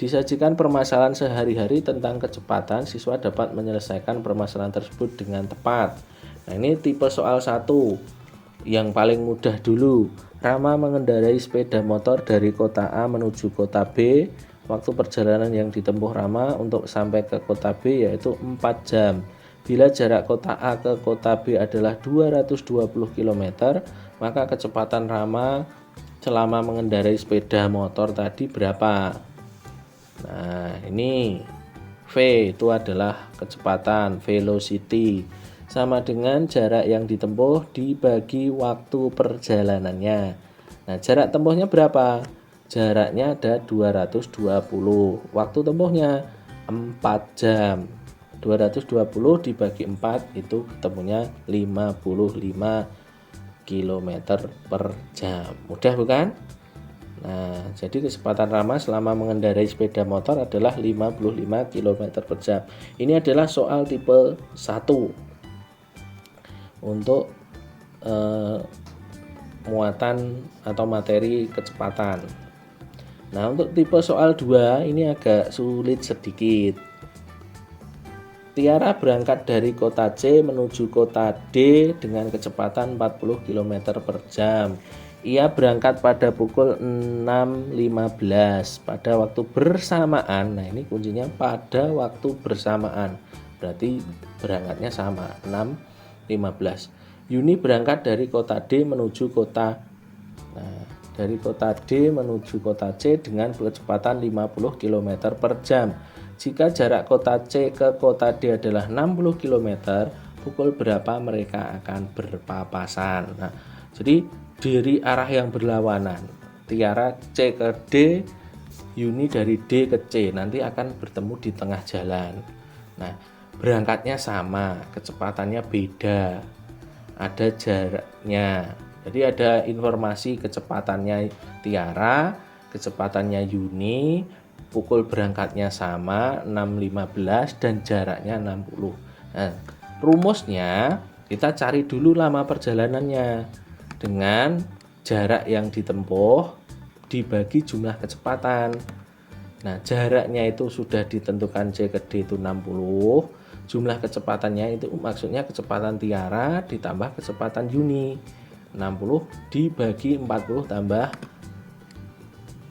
Disajikan permasalahan sehari-hari tentang kecepatan, siswa dapat menyelesaikan permasalahan tersebut dengan tepat. Nah, ini tipe soal 1 yang paling mudah dulu. Rama mengendarai sepeda motor dari kota A menuju kota B. Waktu perjalanan yang ditempuh Rama untuk sampai ke kota B yaitu 4 jam. Bila jarak kota A ke kota B adalah 220 km, maka kecepatan Rama selama mengendarai sepeda motor tadi berapa? Nah, ini V itu adalah kecepatan, velocity. Sama dengan jarak yang ditempuh dibagi waktu perjalanannya. Nah, jarak tempuhnya berapa? Jaraknya ada 220. Waktu tempuhnya 4 jam. 220 dibagi 4 itu ketemunya 55 km per jam. Mudah bukan? Nah, jadi kecepatan Rama selama mengendarai sepeda motor adalah 55 km per jam. Ini adalah soal tipe 1 untuk muatan atau materi kecepatan. Nah, untuk tipe soal 2 ini agak sulit sedikit. Tiara berangkat dari kota C menuju kota D dengan kecepatan 40 km per jam. Ia berangkat pada pukul 6.15 pada waktu bersamaan. Nah, ini kuncinya pada waktu bersamaan. Berarti berangkatnya sama, 6.15. Yuni berangkat dari kota D menuju kota dari kota D menuju kota C dengan kecepatan 50 km per jam. Jika jarak kota C ke kota D adalah 60 km, pukul berapa mereka akan berpapasan? Nah, jadi dari arah yang berlawanan, Tiara C ke D, Yuni dari D ke C, nanti akan bertemu di tengah jalan. Nah, berangkatnya sama, kecepatannya beda, ada jaraknya. Jadi ada informasi kecepatannya Tiara, kecepatannya Yuni, pukul berangkatnya sama 6.15 dan jaraknya 60. Nah, rumusnya kita cari dulu lama perjalanannya dengan jarak yang ditempuh dibagi jumlah kecepatan. Nah, jaraknya itu sudah ditentukan C ke D itu 60. Jumlah kecepatannya itu maksudnya kecepatan Tiara ditambah kecepatan Yuni. 60 dibagi 40 tambah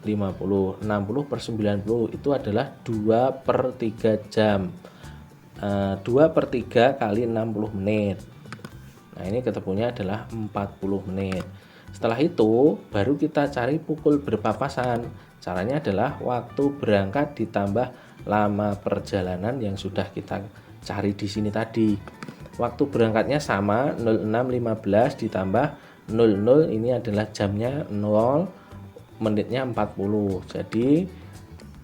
50. 60 per 90 itu adalah 2 per 3 jam. 2 per 3 kali 60 menit. Nah, ini ketemunya adalah 40 menit. Setelah itu baru kita cari pukul berpapasan. Caranya adalah waktu berangkat ditambah lama perjalanan yang sudah kita cari di sini tadi. Waktu berangkatnya sama, 06.15 ditambah 00, ini adalah jamnya 0, menitnya 40. Jadi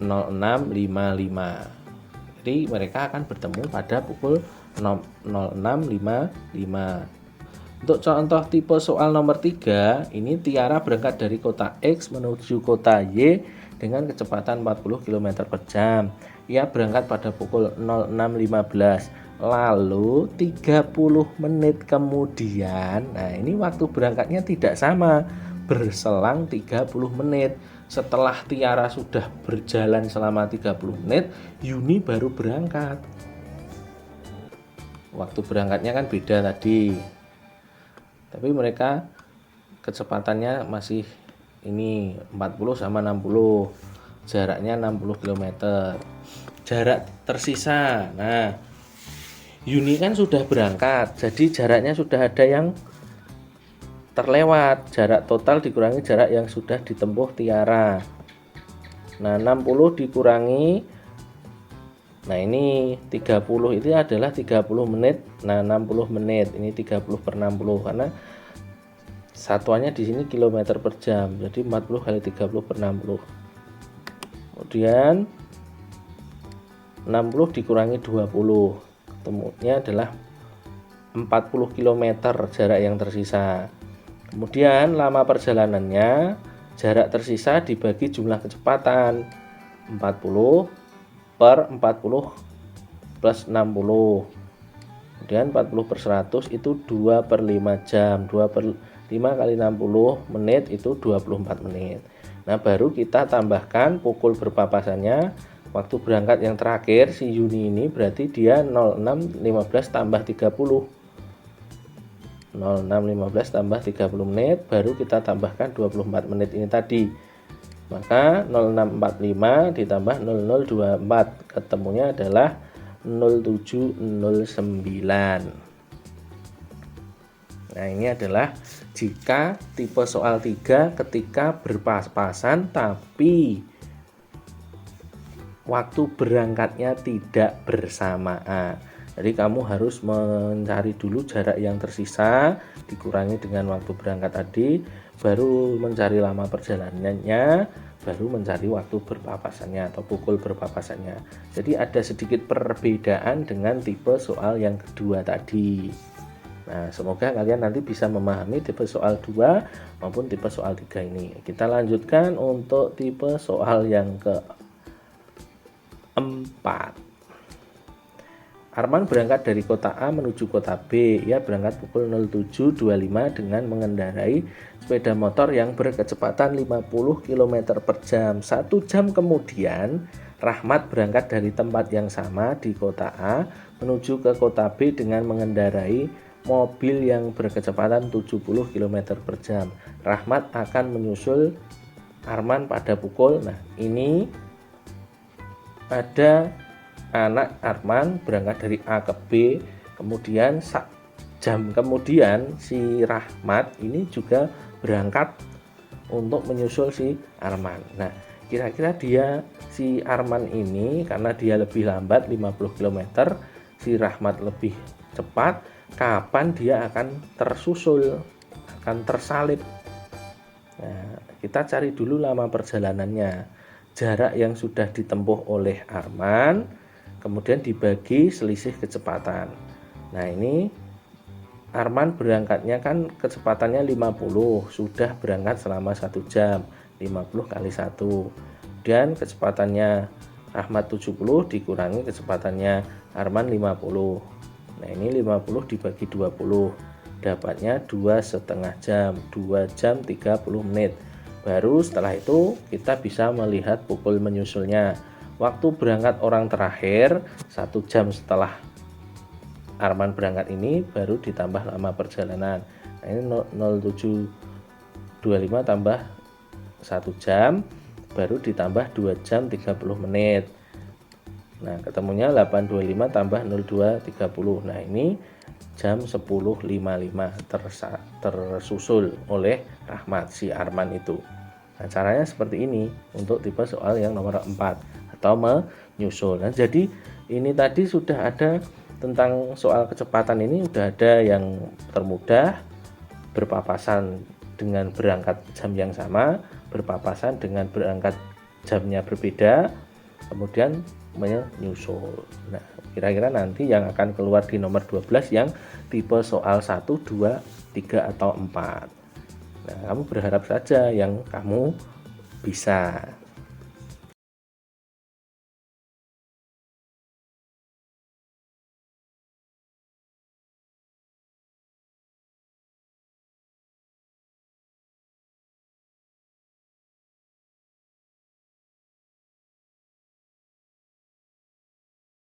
06.55. Jadi mereka akan bertemu pada pukul 06.55. Untuk contoh tipe soal nomor 3, ini Tiara berangkat dari kota X menuju kota Y dengan kecepatan 40 km per jam. Ia berangkat pada pukul 06.15. Lalu 30 menit kemudian, nah ini waktu berangkatnya tidak sama, berselang 30 menit. Setelah Tiara sudah berjalan selama 30 menit, Yuni baru berangkat. Waktu berangkatnya kan beda tadi. Tapi mereka kecepatannya masih ini 40 sama 60. Jaraknya 60 km. Jarak tersisa. Nah, Yuni kan sudah berangkat. Jadi jaraknya sudah ada yang terlewat. Jarak total dikurangi jarak yang sudah ditempuh Tiara. Nah, 60 dikurangi, nah ini 30 itu adalah 30 menit. Nah, 60 menit ini 30 per 60 karena satuannya di sini kilometer per jam. Jadi 40 kali 30 per 60. Kemudian 60 dikurangi 20. Ketemunya adalah 40 km jarak yang tersisa. Kemudian lama perjalanannya, jarak tersisa dibagi jumlah kecepatan 40 per 40 plus 60. Kemudian 40 per 100 itu 2 per 5 jam. 2 per 5 kali 60 menit itu 24 menit. Nah, baru kita tambahkan pukul berpapasannya. Waktu berangkat yang terakhir si Yuni ini berarti dia 06.15 tambah 30. 06.15 tambah 30 menit, baru kita tambahkan 24 menit ini tadi. Maka 06.45 ditambah 00.24, ketemunya adalah 07.09. Nah, ini adalah jika tipe soal 3 ketika berpapasan tapi waktu berangkatnya tidak bersamaan. Jadi kamu harus mencari dulu jarak yang tersisa dikurangi dengan waktu berangkat tadi, baru mencari lama perjalanannya, baru mencari waktu berpapasannya atau pukul berpapasannya. Jadi ada sedikit perbedaan dengan tipe soal yang kedua tadi. Nah, semoga kalian nanti bisa memahami tipe soal 2 maupun tipe soal 3 ini. Kita lanjutkan untuk tipe soal yang keempat. Arman berangkat dari kota A menuju kota B. Ia berangkat pukul 07.25 dengan mengendarai sepeda motor yang berkecepatan 50 km per jam. 1 jam kemudian, Rahmat berangkat dari tempat yang sama di kota A menuju ke kota B dengan mengendarai mobil yang berkecepatan 70 km per jam. Rahmat akan menyusul Arman pada pukul, nah ini ada anak Arman berangkat dari A ke B, kemudian jam kemudian si Rahmat ini juga berangkat untuk menyusul si Arman. Nah, kira-kira si Arman ini karena dia lebih lambat 50 km, si Rahmat lebih cepat, kapan dia akan tersusul, akan tersalip. Nah, kita cari dulu lama perjalanannya, jarak yang sudah ditempuh oleh Arman, kemudian dibagi selisih kecepatan. Nah, ini Arman berangkatnya kan kecepatannya 50, sudah berangkat selama 1 jam, 50 kali 1. Kemudian kecepatannya Rahmat 70 dikurangi kecepatannya Arman 50. Nah, ini 50 dibagi 20, dapatnya 2,5 jam, 2 jam 30 menit. Baru setelah itu kita bisa melihat pukul menyusulnya. Waktu berangkat orang terakhir 1 jam setelah Arman berangkat ini baru ditambah lama perjalanan. Nah, ini 07.25 tambah 1 jam baru ditambah 2 jam 30 menit. Nah, ketemunya 8.25 tambah 02.30. Nah, ini jam 10.55 tersusul oleh Rahmat si Arman itu. Nah, caranya seperti ini untuk tipe soal yang nomor 4 atau menyusul. Nah, jadi ini tadi sudah ada tentang soal kecepatan, ini sudah ada yang termudah, berpapasan dengan berangkat jam yang sama, berpapasan dengan berangkat jamnya berbeda, kemudian menyusul. Nah, kira-kira nanti yang akan keluar di nomor 12 yang tipe soal 1, 2, 3 atau 4. Nah, kamu berharap saja yang kamu bisa.